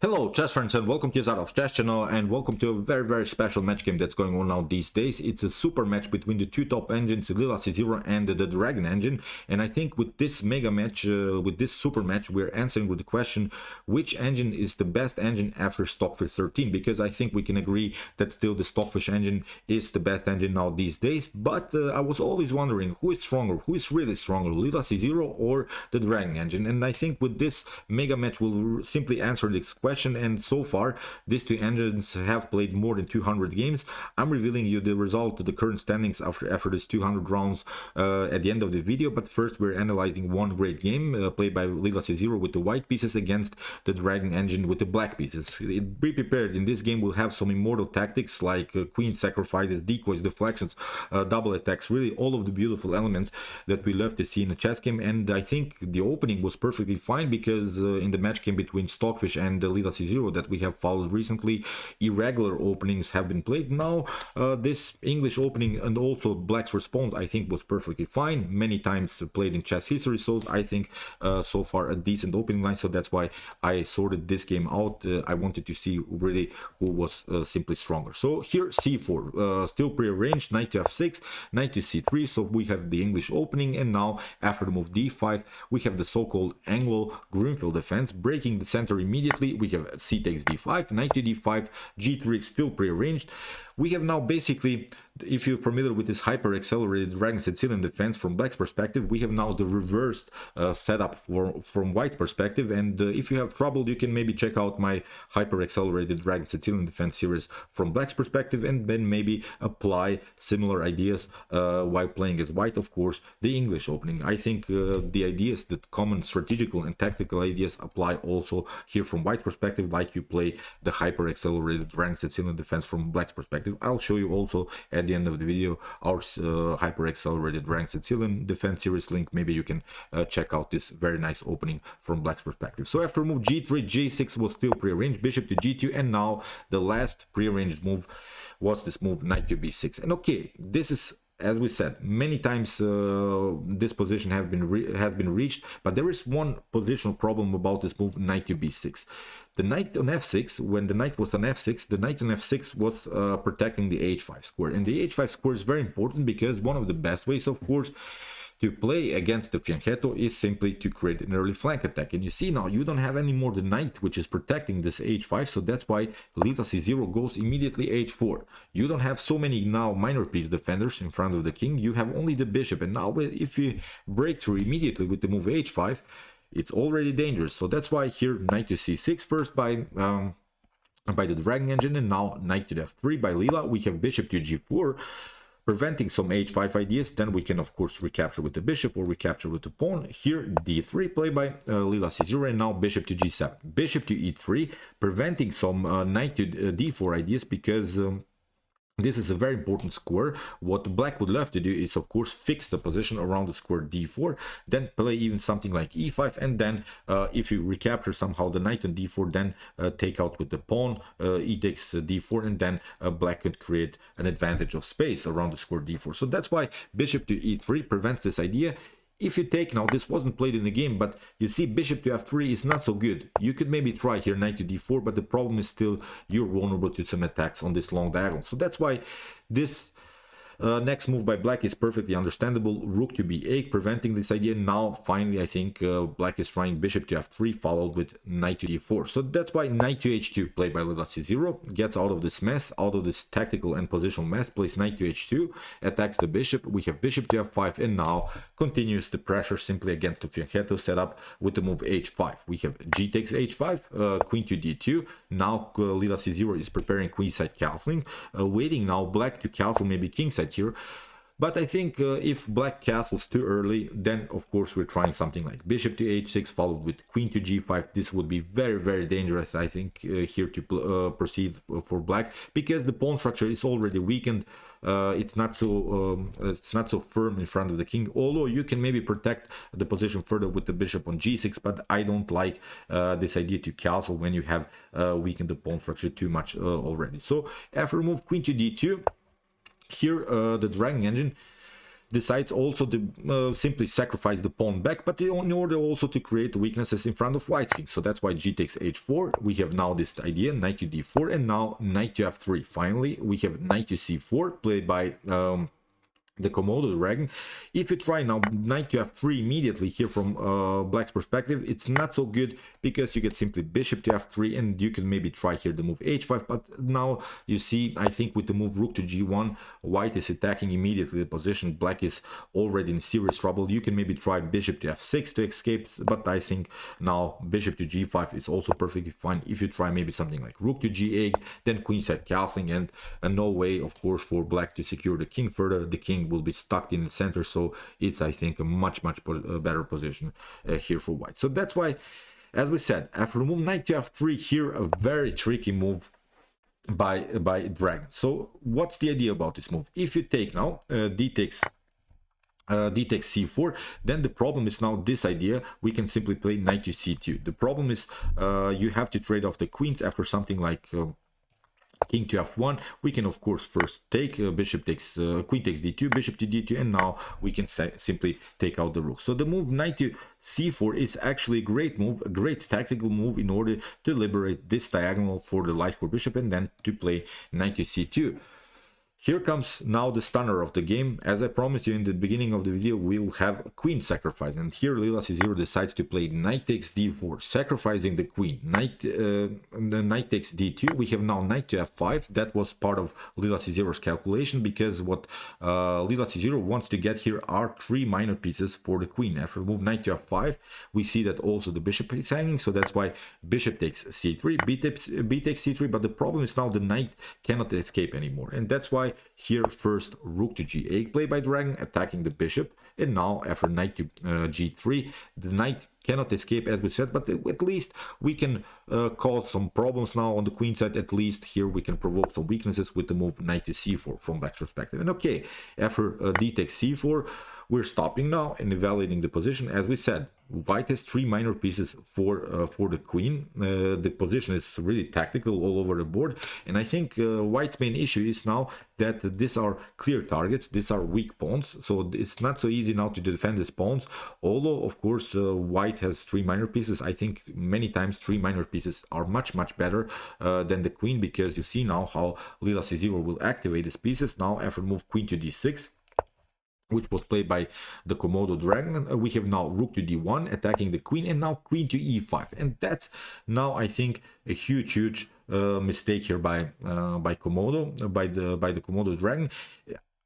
Hello chess friends and welcome to Out of Chess channel and welcome to a very special match game that's going on now these days. It's a super match between the two top engines, Leela C0 and the Dragon engine, and I think with this mega match, with this super match, we're answering with the question which engine is the best engine after Stockfish 13, because I think we can agree that still the Stockfish engine is the best engine now these days. But I was always wondering who is stronger, who is really stronger, Leela C0 or the Dragon engine, and I think with this mega match we'll simply answer this question. And so far these two engines have played more than 200 games. I'm revealing you the result of the current standings after this 200 rounds at the end of the video, but first we're analyzing one great game played by Leela C0 with the white pieces against the Dragon engine with the black pieces. Be prepared, in this game we'll have some immortal tactics like queen sacrifices, decoys, deflections, double attacks, really all of the beautiful elements that we love to see in a chess game. And I think the opening was perfectly fine because in the match game between Stockfish and Leela C0 that we have followed recently, irregular openings have been played. Now this English opening and also black's response I think was perfectly fine, many times played in chess history, so I think so far a decent opening line. So that's why I sorted this game out. I wanted to see really who was simply stronger. So here c4, still prearranged, knight to f6, knight to c3, so we have the English opening. And now after the move d5 we have the so-called Anglo Greenfield defense, breaking the center immediately. We have c takes d5, knight to d5, g3 still prearranged. We have now basically, if you're familiar with this hyper accelerated Dragon Sicilian defense from black's perspective, we have now the reversed setup from white perspective. And if you have trouble, you can maybe check out my hyper accelerated Dragon Sicilian defense series from black's perspective, and then maybe apply similar ideas while playing as white. Of course, the English opening, I think the ideas, that common strategical and tactical ideas, apply also here from white perspective, like you play the hyper accelerated Dragon Sicilian defense from black's perspective. I'll show you also at the end of the video our hyper accelerated Dragon Sicilian defense series link. Maybe you can check out this very nice opening from black's perspective. So after move g3, g6 was still prearranged, bishop to g2, and now the last prearranged move was this move knight to b6. And okay, this is, as we said many times, this position has been reached, but there is one positional problem about this move knight to b6. The knight on f6, when the knight was on f6, the knight on f6 was protecting the h5 square, and the h5 square is very important because one of the best ways, of course, to play against the fianchetto is simply to create an early flank attack. And you see now you don't have any more the knight which is protecting this h5, so that's why Leela c0 goes immediately h4. You don't have so many now minor piece defenders in front of the king, you have only the bishop. And now if you break through immediately with the move h5, it's already dangerous. So that's why here knight to c6 first by the Dragon engine, and now knight to f3 by Leela. We have bishop to g4, preventing some h5 ideas. Then we can of course recapture with the bishop or recapture with the pawn. Here d3 play by Leela c0, and now bishop to g7, bishop to e3, preventing some knight to d4 ideas, because this is a very important square. What black would love to do is of course fix the position around the square d4, then play even something like e5, and then if you recapture somehow the knight on d4, then take out with the pawn, e takes d4, and then black could create an advantage of space around the square d4. So that's why bishop to e3 prevents this idea. If you take now, this wasn't played in the game, but you see bishop to f3 is not so good. You could maybe try here knight to d4, but the problem is still you're vulnerable to some attacks on this long diagonal. So that's why this next move by black is perfectly understandable, rook to b8, preventing this idea. Now finally I think black is trying bishop to f3 followed with knight to d4. So that's why knight to h2 played by Leela c0 gets out of this mess, out of this tactical and positional mess, plays knight to h2, attacks the bishop. We have bishop to f5, and now continues the pressure simply against the fianchetto setup with the move h5. We have g takes h5, queen to d2. Now Leela c0 is preparing queenside castling, waiting now black to castle maybe kingside here. But I think if black castles too early, then of course we're trying something like bishop to h6 followed with queen to g5. This would be very dangerous, I think, here to proceed for black, because the pawn structure is already weakened. It's not so firm in front of the king, although you can maybe protect the position further with the bishop on g6, but I don't like this idea to castle when you have weakened the pawn structure too much already. So after move queen to d2, here the Dragon engine decides also to simply sacrifice the pawn back, but in order also to create weaknesses in front of white's king. So that's why g takes h4. We have now this idea, knight to d4, and now knight to f3. Finally, we have knight to c4, played by the Komodo dragon. If you try now knight to f3 immediately here from black's perspective, it's not so good because you get simply bishop to f3, and you can maybe try here the move h5. But now you see, I think with the move rook to g1, white is attacking immediately the position. Black is already in serious trouble. You can maybe try bishop to f6 to escape, but I think now bishop to g5 is also perfectly fine. If you try maybe something like rook to g8, then queenside castling, and no way, of course, for black to secure the king further. The king will be stuck in the center, so it's, I think, a much better position here for white. So that's why, as we said, after the move knight to f3 here, a very tricky move by dragon. So what's the idea about this move? If you take now d takes c4, then the problem is now this idea. We can simply play knight to c2. The problem is you have to trade off the queens after something like king to f1. We can of course first take bishop takes queen takes d2, bishop to d2, and now we can simply take out the rook. So the move knight to c4 is actually a great move, a great tactical move in order to liberate this diagonal for the light for bishop, and then to play knight to c2. Here comes now the stunner of the game. As I promised you in the beginning of the video, we'll have a queen sacrifice, and here Leela C0 decides to play knight takes d4, sacrificing the queen. The knight takes d2. We have now knight to f5. That was part of Leela C0's calculation, because what Leela C0 wants to get here are 3 minor pieces for the queen. After move knight to f5, we see that also the bishop is hanging, so that's why bishop takes c3, b takes c3, but the problem is now the knight cannot escape anymore, and that's why here first rook to g8 played by dragon, attacking the bishop, and now after knight to g3, the knight cannot escape, as we said, but at least we can cause some problems now on the queen side. At least here we can provoke some weaknesses with the move knight to c4 from black's perspective. And okay, after d takes c4, we're stopping now and evaluating the position. As we said, white has 3 minor pieces for the queen. The position is really tactical all over the board, and I think white's main issue is now that these are clear targets, these are weak pawns, so it's not so easy now to defend these pawns. Although of course white has 3 minor pieces, I think many times 3 minor pieces are much better than the queen, because you see now how Leela C0 will activate these pieces. Now after move queen to d6, which was played by the Komodo dragon, we have now rook to d1 attacking the queen, and now queen to e5, and that's now I think a huge mistake here by the Komodo dragon.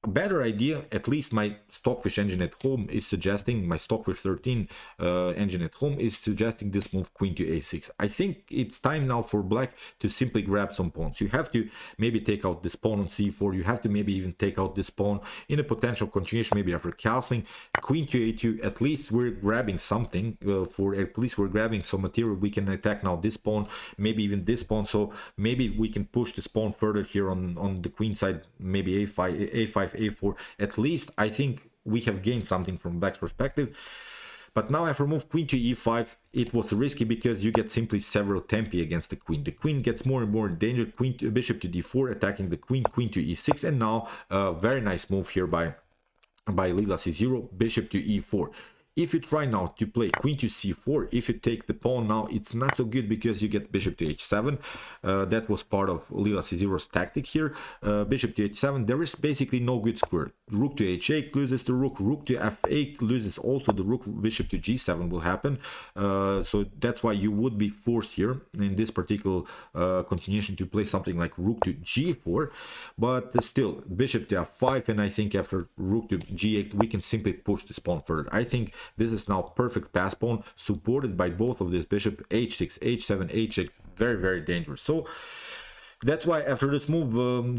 A better idea, at least my Stockfish engine at home is suggesting, my Stockfish 13 engine at home is suggesting this move queen to a6. I think it's time now for black to simply grab some pawns. You have to maybe take out this pawn on c4, you have to maybe even take out this pawn in a potential continuation, maybe after castling queen to a2. At least we're grabbing something, at least we're grabbing some material. We can attack now this pawn, maybe even this pawn, so maybe we can push this pawn further here on the queen side, maybe a5 a4. At least I think we have gained something from black's perspective. But now after move queen to e5, it was risky because you get simply several tempi against the queen. The queen gets more and more in danger. Bishop to d4 attacking the queen, queen to e6, and now a very nice move here by Leela C0, bishop to e4. If you try now to play queen to c4, if you take the pawn now, it's not so good because you get bishop to h7. That was part of Leela C0's tactic here. Bishop to h7, there is basically no good square. Rook to h8 loses the rook, rook to f8 loses also the rook, bishop to g7 will happen. So that's why you would be forced here in this particular continuation to play something like rook to g4. But still, bishop to f5, and I think after rook to g8, we can simply push this pawn further. I think this is now perfect pass pawn, supported by both of this bishop, h6, h7, h8, very dangerous. So that's why after this move,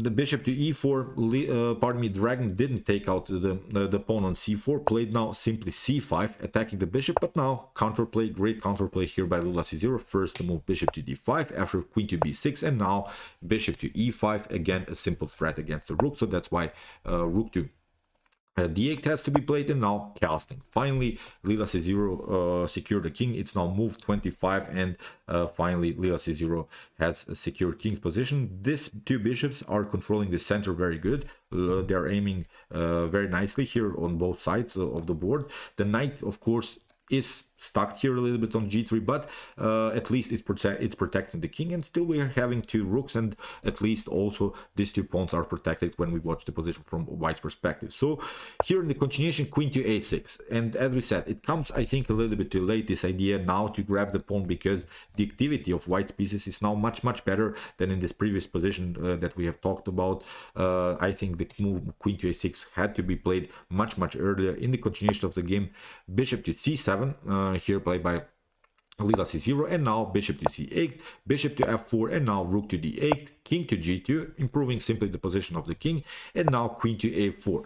the bishop to e4, dragon didn't take out the pawn on c4, played now simply c5, attacking the bishop, but now counterplay, great counterplay here by Leela C0. First the move bishop to d5, after queen to b6, and now bishop to e5, again a simple threat against the rook. So that's why rook to d8 has to be played, and now casting. Finally, Leela c0 secured the king. It's now moved 25, and finally Leela c0 has secured king's position. These two bishops are controlling the center very good. They're aiming very nicely here on both sides of the board. The knight, of course, is stuck here a little bit on g3, but at least it's protecting the king, and still we are having two rooks, and at least also these two pawns are protected when we watch the position from white's perspective. So here in the continuation, queen to a6, and as we said, it comes, I think, a little bit too late, this idea now to grab the pawn, because the activity of white's pieces is now much better than in this previous position that we have talked about. I think the move queen to a6 had to be played much earlier in the continuation of the game. Bishop to c7, here played by Leela c0, and now bishop to c8, bishop to f4, and now rook to d8, king to g2, improving simply the position of the king, and now queen to a4.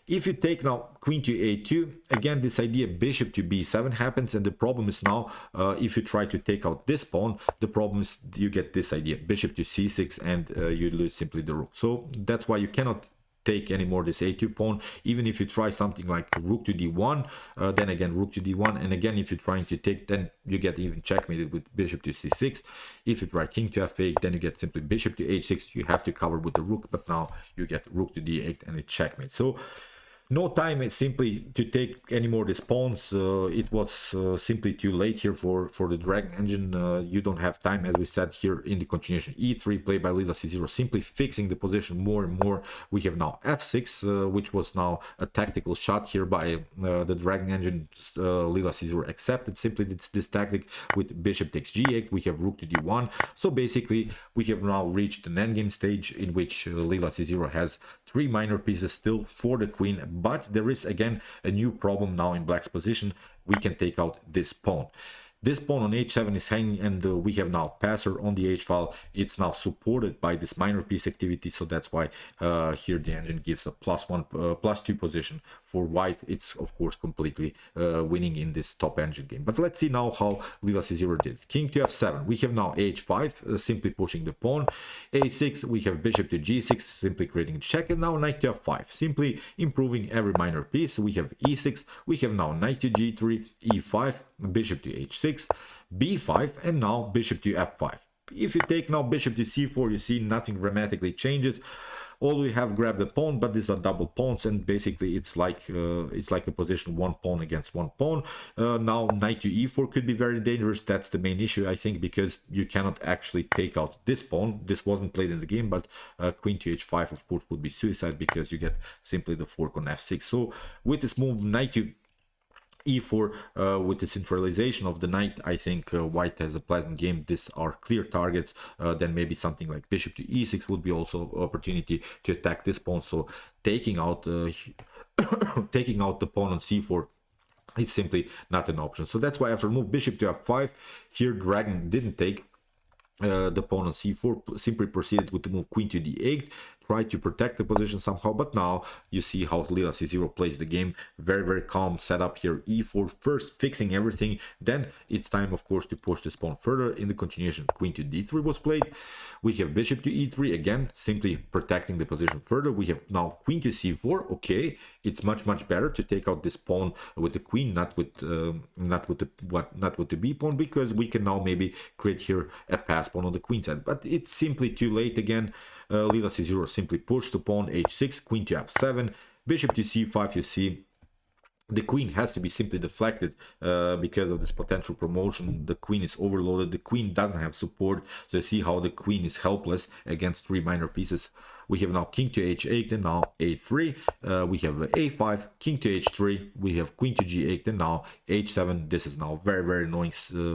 If you take now queen to a2, again this idea bishop to b7 happens, and the problem is now if you try to take out this pawn, the problem is you get this idea bishop to c6, and you lose simply the rook. So that's why you cannot take anymore this a2 pawn. Even if you try something like rook to d1, then again rook to d1, and again if you're trying to take, then you get even checkmated with bishop to c6. If you try king to f8, then you get simply bishop to h6. You have to cover with the rook, but now you get rook to d8 and it's checkmate. So no time is simply to take any more these pawns. It was simply too late here for the dragon engine. You don't have time, as we said here in the continuation. e3 played by Leela c0, simply fixing the position more and more. We have now f6, which was now a tactical shot here by the dragon engine. Leela c0 accepted simply this tactic with bishop takes g8. We have rook to d1. So basically we have now reached an endgame stage in which Leela c0 has 3 minor pieces still for the queen. But there is again a new problem now in black's position. We can take out this pawn. This pawn on h7 is hanging, and we have now passer on the h-file. It's now supported by this minor piece activity, so that's why here the engine gives a +2 position for white. It's of course completely winning in this top engine game. But let's see now how Leela c0 did. King to f7. We have now h5, simply pushing the pawn. a6, we have bishop to g6, simply creating a check, and now knight to f5, simply improving every minor piece. We have e6, we have now knight to g3, e5, bishop to h6, b5, and now bishop to f5. If you take now bishop to c4, you see nothing dramatically changes. All we have grabbed a pawn, but these are double pawns, and basically it's like a position one pawn against one pawn. Now knight to e4 could be very dangerous. That's the main issue, I think, because you cannot actually take out this pawn. This wasn't played in the game, but queen to h5 of course would be suicide, because you get simply the fork on f6. So with this move knight to e4, with the centralization of the knight, I think white has a pleasant game. These are clear targets. Then maybe something like bishop to e6 would be also opportunity to attack this pawn. So taking out taking out the pawn on c4 is simply not an option. So that's why after move bishop to f5, here dragon didn't take the pawn on c4, simply proceeded with the move queen to d8, tried to protect the position somehow. But now you see how Leela c0 plays the game. Very calm setup here. e4 first, fixing everything, then it's time of course to push this pawn further. In the continuation, queen to d3 was played. We have bishop to e3, again simply protecting the position further. We have now queen to c4. Okay, it's much better to take out this pawn with the queen, not with the b pawn, because we can now maybe create here a pass pawn on the queen side. But it's simply too late again. Leela c0 simply pushed the pawn h6, queen to f7, bishop to c5. You see the queen has to be simply deflected because of this potential promotion. The queen is overloaded. The queen doesn't have support, so you see how the queen is helpless against 3 minor pieces. We have now king to h8, and now a3. We have a5, king to h3. We have queen to g8, and now h7. This is now very annoying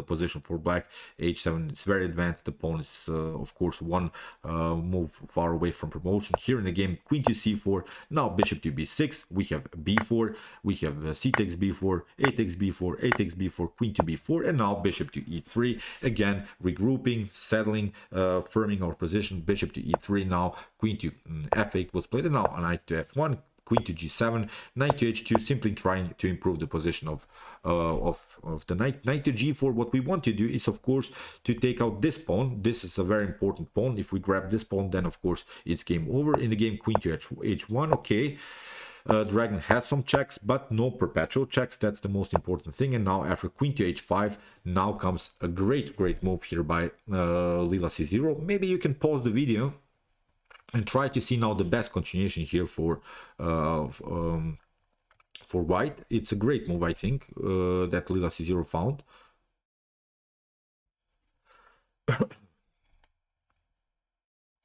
position for black. h7 is very advanced. The pawn is of course one move far away from promotion. Here in the game, queen to c4. Now bishop to b6. We have b4. We have c takes b4, a takes b4, a takes b4, queen to b4, and now bishop to e3. Again, regrouping, settling, firming our position. Bishop to e3. Now queen to f8 was played, and now knight to f1, queen to g7, knight to h2, simply trying to improve the position of the knight. Knight to g4. What we want to do is of course to take out this pawn. This is a very important pawn. If we grab this pawn, then of course it's game over. In the game, queen to h1. Okay, Dragon has some checks, but no perpetual checks. That's the most important thing. And now after queen to h5, now comes a great move here by Leela c0. Maybe you can pause the video and try to see now the best continuation here for white. It's a great move, I think, that Leela c0 found.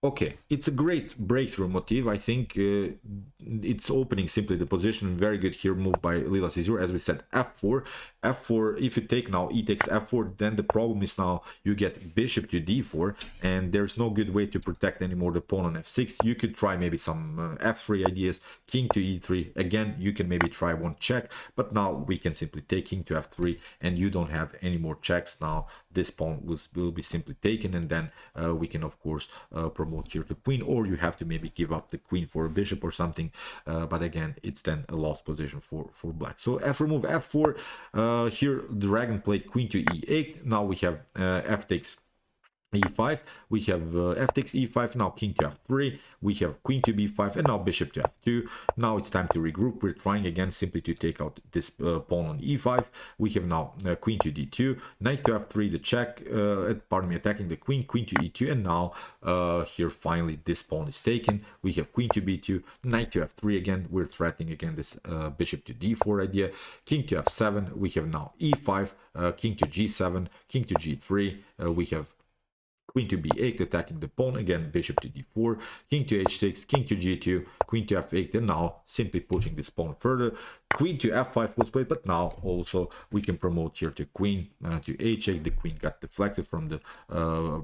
Okay, it's a great breakthrough motif. I think it's opening simply the position. Very good here, move by Leela c0. As we said, f4. f4, if you take now e takes f4, then the problem is now you get bishop to d4, and there's no good way to protect anymore the pawn on f6. You could try maybe some f3 ideas, king to e3. Again, you can maybe try one check, but now we can simply take king to f3, and you don't have any more checks. Now this pawn will be simply taken, and then we can of course promote here to queen, or you have to maybe give up the queen for a bishop or something, but again it's then a lost position for black. So after move f4, here Dragon played queen to e8. Now we have f takes e5, we have f takes e5, now king to f3, we have queen to b5, and now bishop to f2. Now it's time to regroup. We're trying again simply to take out this pawn on e5. We have now queen to d2, knight to f3, the check, pardon me, attacking the queen, queen to e2, and now here finally this pawn is taken. We have queen to b2, knight to f3 again. We're threatening again this bishop to d4 idea, king to f7, we have now e5, king to g7, king to g3, we have queen to b8 attacking the pawn, again bishop to d4, king to h6, king to g2, queen to f8, and now simply pushing this pawn further. Queen to f5 was played, but now also we can promote here to queen to h8. The queen got deflected from the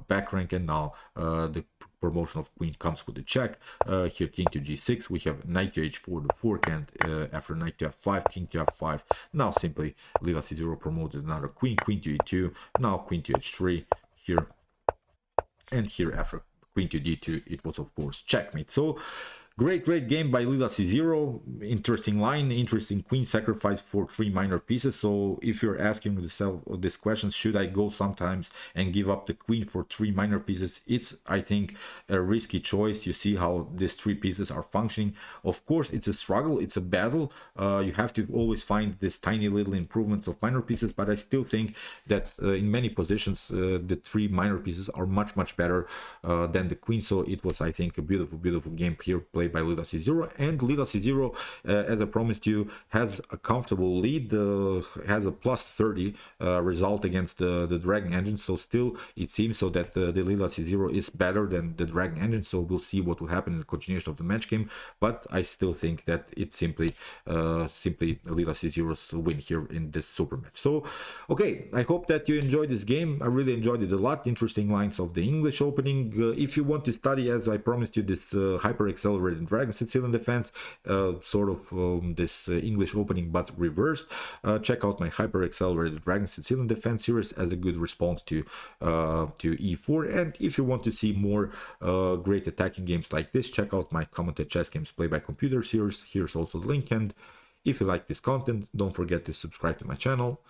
back rank, and now the promotion of queen comes with the check. Here king to g6, we have knight to h4, the forehand, after knight to f5, king to f5. Now simply Leela c0 promoted another queen, queen to e2, now queen to h3 here. And here after queen to d2, it was of course checkmate. So great game by Leela c0. Interesting line, interesting queen sacrifice for 3 minor pieces. So if you're asking yourself this question, should I go sometimes and give up the queen for 3 minor pieces? It's, I think, a risky choice. You see how these 3 pieces are functioning. Of course, it's a struggle, it's a battle. You have to always find this tiny little improvements of minor pieces, but I still think that in many positions the 3 minor pieces are much better than the queen. So it was, I think, a beautiful game here played by Leela c0. And Leela c0, as I promised you, has a comfortable lead, has a plus 30 result against the Dragon engine. So still it seems so that the Leela c0 is better than the Dragon engine. So we'll see what will happen in the continuation of the match game, but I still think that it's simply Leela c0's win here in this super match. So okay, I hope that you enjoyed this game. I really enjoyed it a lot. Interesting lines of the English opening. If you want to study, as I promised you, this hyper accelerated Dragon Sicilian defense, sort of this English opening but reversed, check out my hyper accelerated Dragon Sicilian defense series as a good response to e4. And if you want to see more great attacking games like this, check out my commented chess games play by computer series. Here's also the link, and if you like this content, don't forget to subscribe to my channel.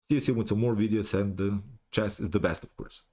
See you soon with some more videos, and chess is the best, of course.